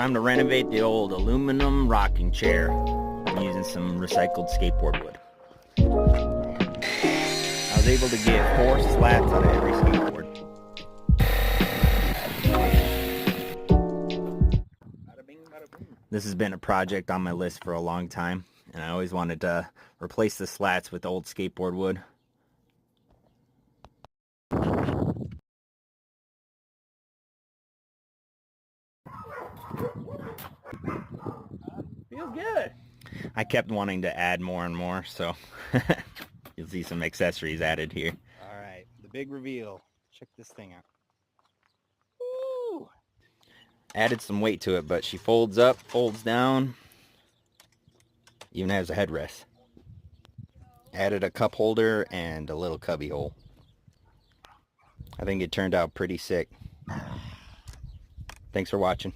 Time to renovate the old aluminum rocking chair. I'm using some recycled skateboard wood. I was able to get 4 slats out of every skateboard. This has been a project on my list for a long time, and I always wanted to replace the slats with old skateboard wood. Feels good. I kept wanting to add more and more, so you'll see some accessories added here. All right, the big reveal. Check this thing out. Woo! Added some weight to it, but she folds up, folds down, even has a headrest. Added a cup holder and a little cubby hole. I think it turned out pretty sick. Thanks for watching.